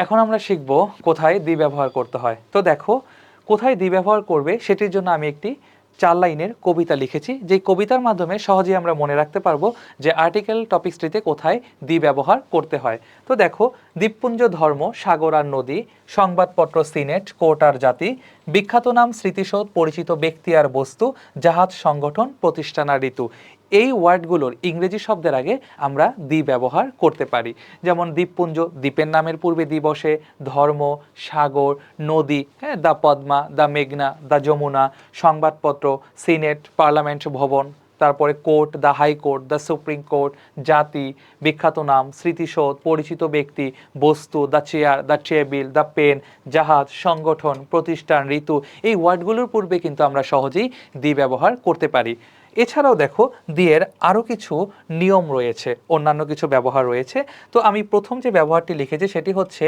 এখন আমরা শিখব কোথায় দি ব্যবহার করতে হয়। তো দেখো, কোথায় দি ব্যবহার করবে সেটির জন্য আমি একটি 4 লাইনের কবিতা লিখেছি, যে কবিতার মাধ্যমে সহজেই আমরা মনে রাখতে পারবো যে আর্টিকেল টপিকসটিতে কোথায় দি ব্যবহার করতে হয়। তো দেখো, দ্বীপপুঞ্জ ধর্ম, সাগর আর নদী, সংবাদপত্র সিনেট, কোর্ট আর জাতি, বিখ্যাত নাম স্মৃতিসৌধ, পরিচিত ব্যক্তি আর বস্তু, জাহাজ, সংগঠন, প্রতিষ্ঠান আর ঋতু। এই ওয়ার্ডগুলোর ইংরেজি শব্দের আগে আমরা দি ব্যবহার করতে পারি। যেমন দ্বীপপুঞ্জ, দ্বীপের নামের পূর্বে দি বসে। ধর্ম, সাগর, নদী, হ্যাঁ, দ্য পদ্মা, দ্য মেঘনা, দ্য যমুনা। সংবাদপত্র, সিনেট, পার্লামেন্ট ভবন। তারপরে court, the high court, the supreme court. জাতি, বিখ্যাত নাম, স্মৃতিসৌধ, পরিচিত ব্যক্তি, বস্তু, the chair, the table, the pen, জাহাজ, সংগঠন, প্রতিষ্ঠান, ঋতু। এই ওয়ার্ডগুলোর পূর্বে কিন্তু আমরা সহজেই দি ব্যবহার করতে পারি। এছাড়াও দেখো, দিয়ের আরও কিছু নিয়ম রয়েছে, অন্যান্য কিছু ব্যবহার রয়েছে। তো আমি প্রথম যে ব্যবহারটি লিখেছি সেটি হচ্ছে,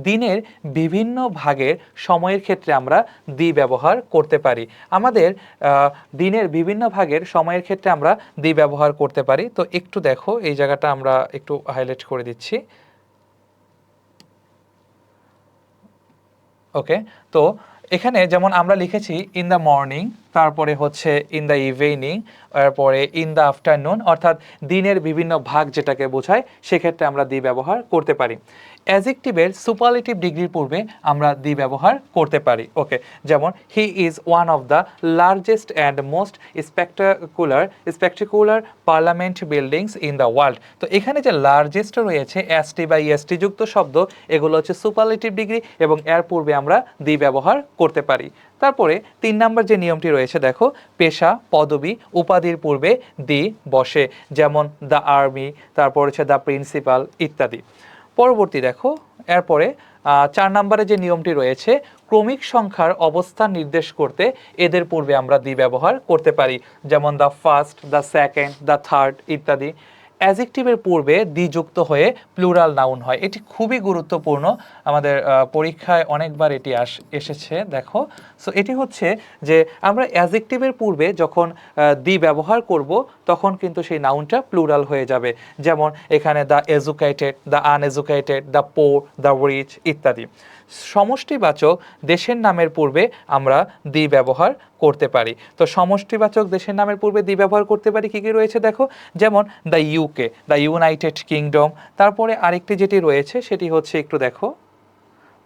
দিনের বিভিন্ন ভাগের সময়ের ক্ষেত্রে আমরা দি ব্যবহার করতে পারি। আমাদের দিনের বিভিন্ন ভাগের সময়ের ক্ষেত্রে আমরা দি ব্যবহার করতে পারি। তো একটু দেখো, এই জায়গাটা আমরা একটু হাইলাইট করে দিচ্ছি। ওকে, তো এখানে যেমন আমরা লিখেছি ইন দ্য মর্নিং, তারপরে হচ্ছে ইন দ্য ইভিনিং, তারপরে ইন দ্য আফটারনুন, অর্থাৎ দিনের বিভিন্ন ভাগ যেটাকে বোঝায়, সেক্ষেত্রে আমরা দি ব্যবহার করতে পারি। অ্যাজেক্টিভের সুপারলেটিভ ডিগ্রির পূর্বে আমরা দি ব্যবহার করতে পারি। ওকে, যেমন he is one of the largest and most spectacular parliament buildings in the world. তো এখানে যে লার্জেস্ট রয়েছে, এসটি বা ইএসটি যুক্ত শব্দ, এগুলো হচ্ছে সুপারলেটিভ ডিগ্রি এবং এর পূর্বে আমরা দি ব্যবহার করতে পারি। তারপরে 3 নম্বর যে নিয়মটি রয়েছে, দেখো, পেশা, পদবি, উপাধির পূর্বে দি বসে। যেমন দ্য আর্মি, তারপর হচ্ছে দ্য প্রিন্সিপাল ইত্যাদি। পরবর্তী দেখো, এরপরে 4 নম্বরে যে নিয়মটি রয়েছে, ক্রমিক সংখ্যার অবস্থান নির্দেশ করতে এদের পূর্বে আমরা দি ব্যবহার করতে পারি। যেমন the first, the second, the third ইত্যাদি। অ্যাজেক্টিভের পূর্বে দি যুক্ত হয়ে প্লুরাল নাউন হয়। এটি খুবই গুরুত্বপূর্ণ, আমাদের পরীক্ষায় অনেকবার এটি এসেছে। দেখো, সো এটি হচ্ছে যে আমরা অ্যাজেক্টিভের পূর্বে যখন দি ব্যবহার করব, তখন কিন্তু সেই নাউনটা প্লুরাল হয়ে যাবে। যেমন এখানে the educated, the uneducated, the poor, the rich ইত্যাদি। সমষ্টিবাচক দেশের নামের পূর্বে আমরা দি ব্যবহার করতে পারি। তো সমষ্টিবাচক দেশের নামের পূর্বে দি ব্যবহার করতে পারি কী কী রয়েছে দেখো, যেমন the UK, the United kingdom. তারপরে আরেকটি যেটি রয়েছে সেটি হচ্ছে, একটু দেখো,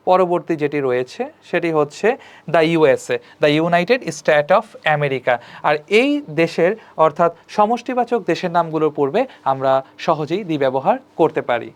পরবর্তী যেটি রয়েছে সেটি হচ্ছে the USA, the United State of America. আর এই দেশের অর্থাৎ সমষ্টিবাচক দেশের নামগুলোর পূর্বে আমরা সহজেই দি ব্যবহার করতে পারি।